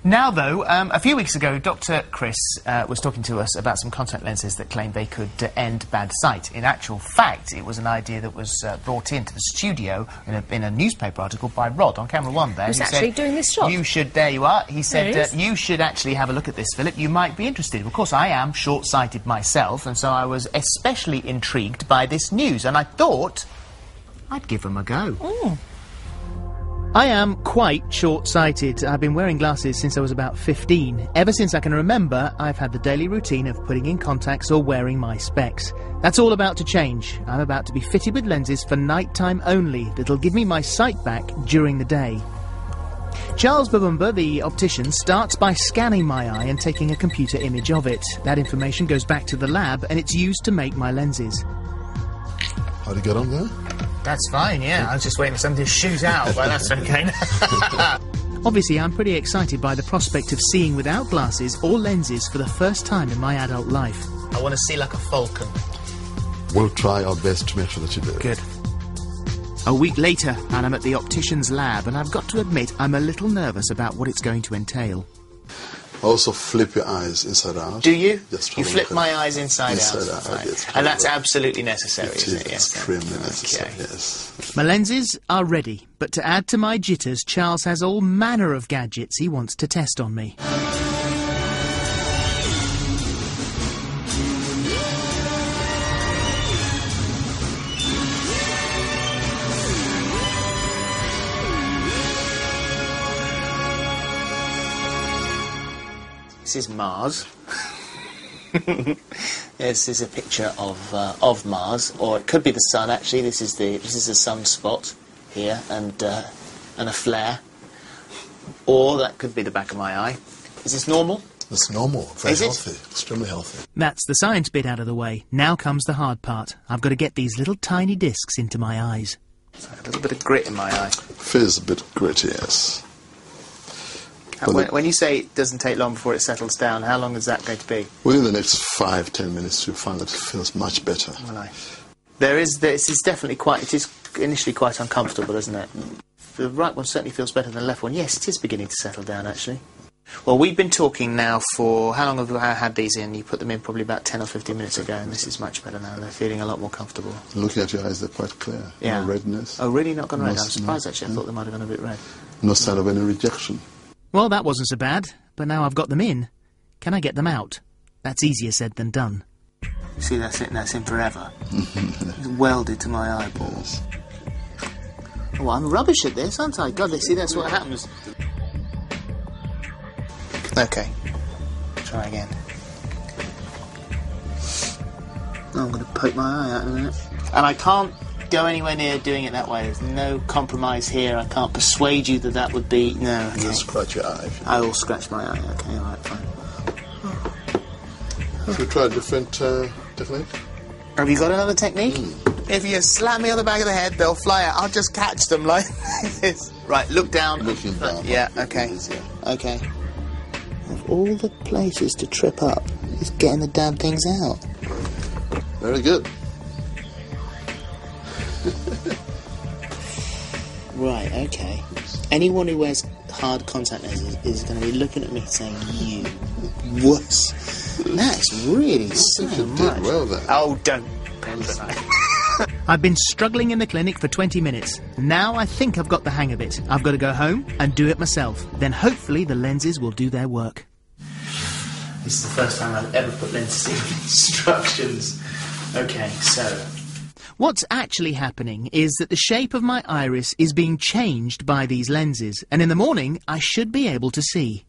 Now, though, a few weeks ago, Dr. Chris was talking to us about some contact lenses that claimed they could end bad sight. In actual fact, it was an idea that was brought into the studio in a newspaper article by Rod on camera 1 there. Who's actually doing this shot? You should, there you are. He said, you should actually have a look at this, Philip. You might be interested. Of course, I am short-sighted myself, and so I was especially intrigued by this news, and I thought I'd give them a go. Mm. I am quite short-sighted. I've been wearing glasses since I was about 15. Ever since I can remember, I've had the daily routine of putting in contacts or wearing my specs. That's all about to change. I'm about to be fitted with lenses for night-time only that'll give me my sight back during the day. Charles Babumba, the optician, starts by scanning my eye and taking a computer image of it. That information goes back to the lab and it's used to make my lenses. How'd you get on there? That's fine, yeah. I was just waiting for something to shoot out, but that's okay. Obviously, I'm pretty excited by the prospect of seeing without glasses or lenses for the first time in my adult life. I want to see like a falcon. We'll try our best to make sure that you do. Good. A week later, and I'm at the optician's lab, and I've got to admit I'm a little nervous about what it's going to entail. Also flip your eyes inside out. Do you? Just you flip my eyes inside out. Right. Yes, and that's absolutely necessary, isn't it? Yes, extremely necessary, yes. My lenses are ready, but to add to my jitters, Charles has all manner of gadgets he wants to test on me. This is Mars. This is a picture of Mars, or it could be the sun. Actually, this is a sunspot here, and a flare, or that could be the back of my eye. Is this normal? It's normal. Very healthy. Extremely healthy. That's the science bit out of the way. Now comes the hard part. I've got to get these little tiny discs into my eyes. A little bit of grit in my eye. Feels a bit gritty, yes. When you say it doesn't take long before it settles down, how long is that going to be? Within the next 5-10 minutes, you'll find that it feels much better. This is definitely it is initially quite uncomfortable, isn't it? The right one certainly feels better than the left one. Yes, it is beginning to settle down, actually. Well, we've been talking now for... How long have I had these in? You put them in probably about 10 or 15 minutes ago, and this is much better now. They're feeling a lot more comfortable. Looking at your eyes, they're quite clear. Yeah. No redness. Oh, really? Not gone red? I'm surprised, actually. I thought they might have gone a bit red. No sign of any rejection. Well, that wasn't so bad, but now I've got them in. Can I get them out? That's easier said than done. See, that's it, that's in forever. It's welded to my eyeballs. Oh, I'm rubbish at this, aren't I? God, see, that's what happens. Okay. Try again. Oh, I'm going to poke my eye out in a minute. And I can't go anywhere near doing it that way. There's no compromise here. I can't persuade you that would be... No, okay. You'll scratch your eye. I will scratch my eye. Okay, alright, fine. Should we try a different technique? Have you got another technique? If you slap me on the back of the head, they'll fly out. I'll just catch them like this. Right, look down. Looking down. Yeah, okay. Okay. Of all the places to trip up, it's getting the damn things out. Very good. Right, okay. Anyone who wears hard contact lenses is going to be looking at me saying, you wuss. That's really so much. Did well there. Oh, don't. I've been struggling in the clinic for 20 minutes. Now I think I've got the hang of it. I've got to go home and do it myself. Then hopefully the lenses will do their work. This is the first time I've ever put lenses in instructions. Okay, so... What's actually happening is that the shape of my iris is being changed by these lenses, and in the morning I should be able to see.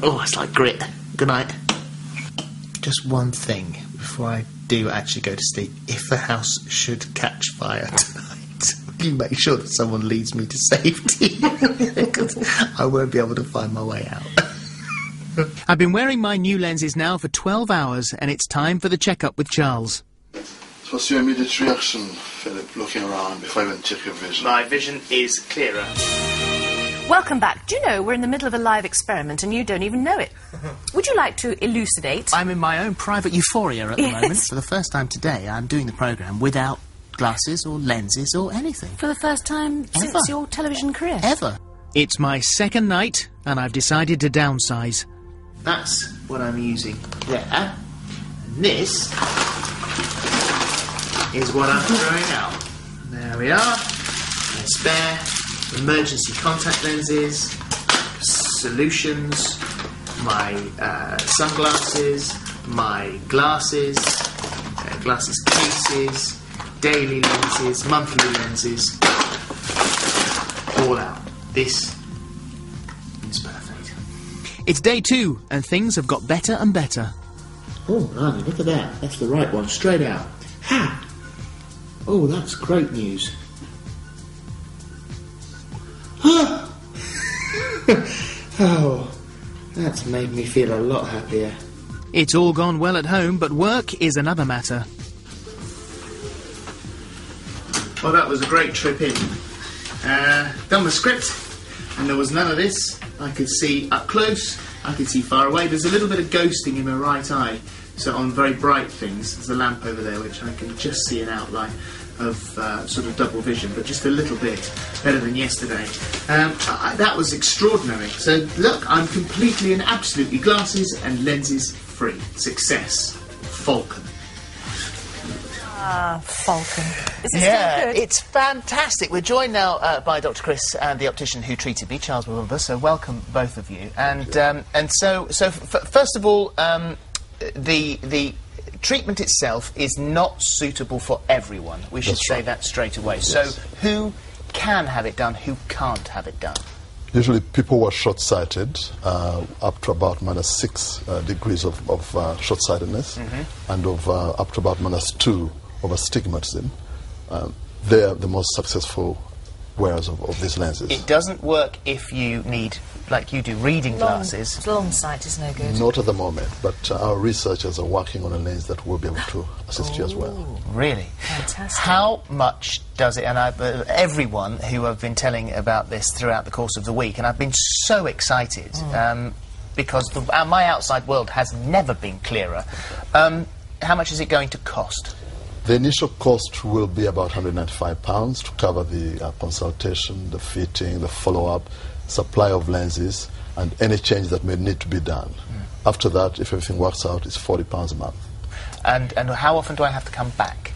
Oh, it's like grit. Good night. Just one thing before I do actually go to sleep. If the house should catch fire tonight, you make sure that someone leads me to safety, because I won't be able to find my way out. I've been wearing my new lenses now for 12 hours, and it's time for the checkup with Charles. What's your immediate reaction, Philip, looking around before I even check your vision? My vision is clearer. Welcome back. Do you know we're in the middle of a live experiment and you don't even know it? Would you like to elucidate? I'm in my own private euphoria at the moment. For the first time today, I'm doing the programme without glasses or lenses or anything. For the first time since your television career? Ever. It's my second night, and I've decided to downsize. That's what I'm using there. And this is what I'm throwing out. There we are. My spare emergency contact lenses, solutions, my sunglasses, my glasses, glasses cases, daily lenses, monthly lenses, all out. This is perfect. It's day 2 and things have got better and better. Oh, blimey, look at that. That's the right one, straight out. Ha! Oh, that's great news. Oh, that's made me feel a lot happier. It's all gone well at home, but work is another matter. Well, that was a great trip in. Done the script, and there was none of this. I could see up close, I could see far away. There's a little bit of ghosting in my right eye, so on very bright things, there's a lamp over there which I can just see an outline of sort of double vision, but just a little bit better than yesterday. That was extraordinary. So look, I'm completely and absolutely glasses and lenses free. Success. Falcon. Falcon. Is this still good? It's fantastic. We're joined now by Dr. Chris and the optician who treated me, Charles Wilbur. So welcome both of you. And so first of all, the treatment itself is not suitable for everyone. We should say that straight away. Yes. So who can have it done, who can't have it done? Usually people who are short-sighted, up to about -6 degrees of short-sightedness, and of up to about -2 of astigmatism. They are the most successful wearers of these lenses. It doesn't work if you need, like you do, reading glasses. Long sight is no good. Not at the moment, but our researchers are working on a lens that will be able to assist you as well. Really? Fantastic. How much does it, and everyone who I've been telling about this throughout the course of the week, and I've been so excited, because my outside world has never been clearer. How much is it going to cost? The initial cost will be about £195 to cover the consultation, the fitting, the follow-up, supply of lenses, and any change that may need to be done. After that, if everything works out, it's £40 a month. And how often do I have to come back?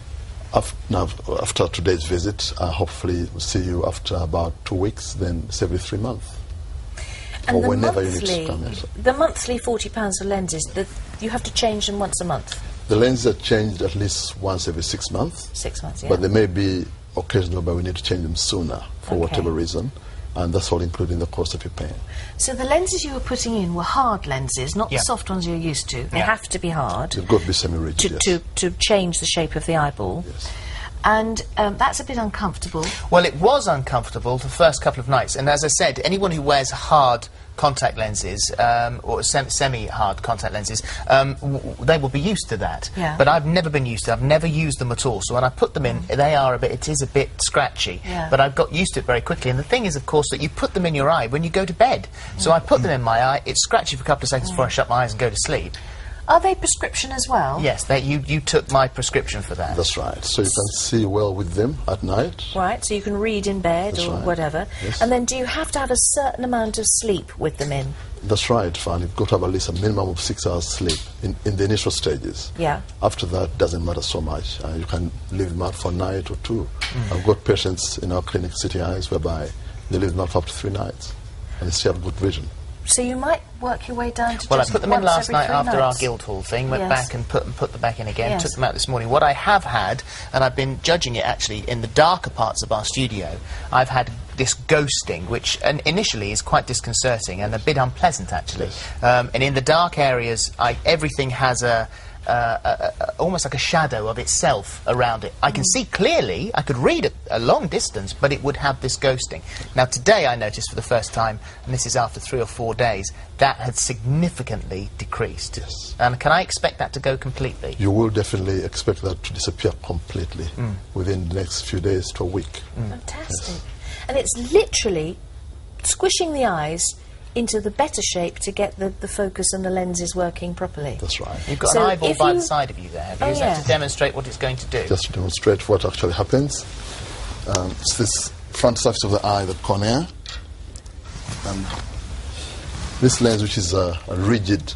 Now, after today's visit, hopefully we'll see you after about 2 weeks, then it's every 3 months. And or whenever you need to come in. The monthly £40 for lenses, you have to change them once a month? The lenses are changed at least once every 6 months. 6 months, yeah. But there may be occasional, but we need to change them sooner for whatever reason. And that's all including the cost that you're paying. So the lenses you were putting in were hard lenses, not the soft ones you're used to. They have to be hard. They've got to be semi-rigid, to change the shape of the eyeball. Yes. And that's a bit uncomfortable. Well, it was uncomfortable the first couple of nights. And as I said, anyone who wears hard contact lenses, or semi-hard contact lenses, they will be used to that. Yeah. But I've never been used to it. I've never used them at all. So when I put them in, it is a bit scratchy. Yeah. But I've got used to it very quickly. And the thing is, of course, that you put them in your eye when you go to bed. So I put them in my eye, it's scratchy for a couple of seconds before I shut my eyes and go to sleep. Are they prescription as well? Yes, you took my prescription for that. That's right. So you can see well with them at night. Right, so you can read in bed or whatever. Yes. And then do you have to have a certain amount of sleep with them in? That's right, Fan. You've got to have at least a minimum of 6 hours sleep in the initial stages. Yeah. After that, doesn't matter so much. You can leave them out for a night or 2. I've got patients in our clinic, City Eyes, whereby they leave them out for up to 3 nights. And they still have good vision. So you might work your way down to Well, just I put them in last night after our nights. Guildhall thing, went back and put them back in again, Yes. took them out this morning. What I have had, and I've been judging it actually in the darker parts of our studio, I've had this ghosting, which initially is quite disconcerting and a bit unpleasant actually. And in the dark areas, everything has almost like a shadow of itself around it. I can see clearly, I could read at a long distance, but it would have this ghosting. Now today I noticed for the first time, and this is after 3 or 4 days, that had significantly decreased. Yes. And can I expect that to go completely? You will definitely expect that to disappear completely within the next few days to a week. Fantastic. And it's literally squishing the eyes into the better shape to get the focus and the lenses working properly. That's right. You've got an eyeball by the side of you there, have you? Is that to demonstrate what it's going to do? Just to demonstrate what actually happens. It's this front surface of the eye, the cornea. And This lens, which is a rigid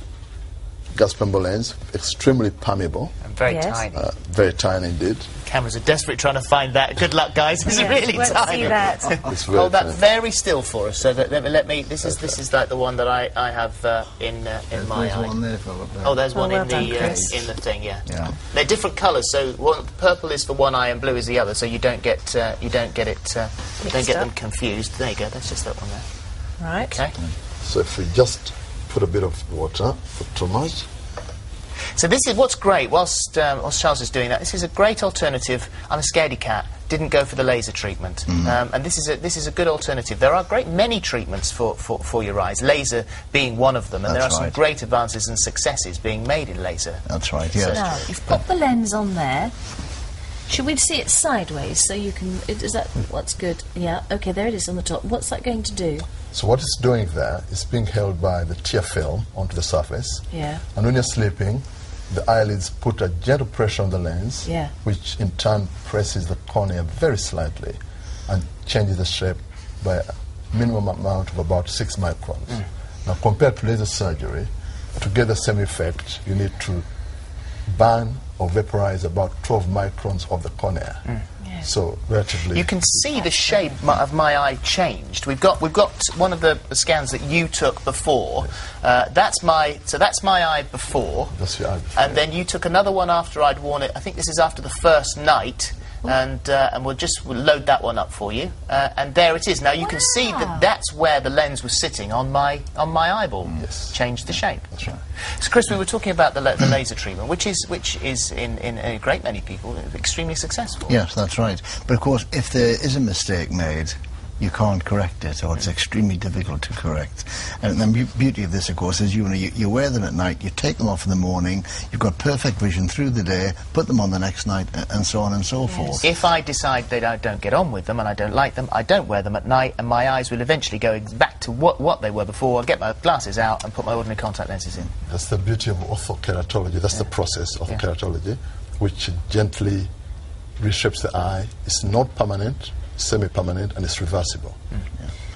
gas pembo lens, extremely permeable. And very Yes. tiny. Very tiny indeed. Cameras are desperate trying to find that. Good luck, guys. It's Yeah, really let's tiny. see that. It's very Hold that tiny. very still for us. So that let me. This is like the one that I have in my There's eye. one there, Philip. There. Oh, there's one well in done, the Chris. in the thing. Yeah. Yeah. They're different colours. So purple is for one eye and blue is the other. So you don't get it. Don't get them up. confused. There you go. That's just that one there. Right. Okay. So if we just put a bit of water, not too much. So this is what's great. Whilst Charles is doing that, this is a great alternative. I'm a scaredy cat. Didn't go for the laser treatment, and this is a good alternative. There are a great many treatments for your eyes. Laser being one of them, and there are That's some right. great advances and successes being made in laser. That's right, yes. Now, you've put the lens on there. Should we see it sideways so you can... Is that what's good? Yeah, OK, there it is on the top. What's that going to do? So what it's doing there is being held by the tear film onto the surface. Yeah. And when you're sleeping, the eyelids put a gentle pressure on the lens, Yeah. which in turn presses the cornea very slightly and changes the shape by a minimum amount of about 6 microns. Now, compared to laser surgery, to get the same effect, you need to burn or vaporize about 12 microns of the cornea. Yes. So, relatively... You can see the shape of my eye changed. We've got one of the scans that you took before. That's my eye before. That's your eye before. And then you took another one after I'd worn it. I think this is after the first night. And we'll load that one up for you. And there it is. Now you can see that that's where the lens was sitting on my eyeball. Yes. Changed the shape. That's right. So Chris, we were talking about the laser treatment, which is in a great many people extremely successful. Yes, that's right. But of course, if there is a mistake made, you can't correct it, or it's extremely difficult to correct. And the beauty of this, of course, is you wear them at night, you take them off in the morning, you've got perfect vision through the day, put them on the next night, and so on and so forth. If I decide that I don't get on with them and I don't like them, I don't wear them at night, and my eyes will eventually go back to what they were before. I'll get my glasses out and put my ordinary contact lenses in. That's the beauty of orthokeratology. That's the process of keratology, which gently reshapes the eye. It's not permanent, semi-permanent, and it's reversible.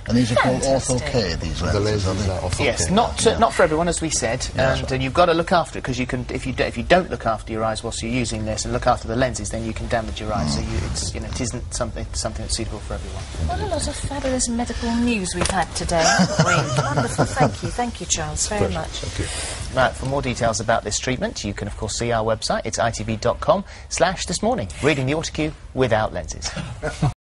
And these are called Fantastic. Ortho-K, these The lenses, lenses are are they? ortho-K. Yes, not for everyone, as we said, and you've got to look after it, because you can if you don't look after your eyes whilst you're using this and look after the lenses, then you can damage your eyes. So it isn't something that's suitable for everyone. What a lot of fabulous medical news we've had today, haven't we? Wonderful. Thank you, Charles, very much. Thank you. Now, for more details about this treatment, you can of course see our website. It's itv.com/thismorning. Reading the Ortho-K without lenses.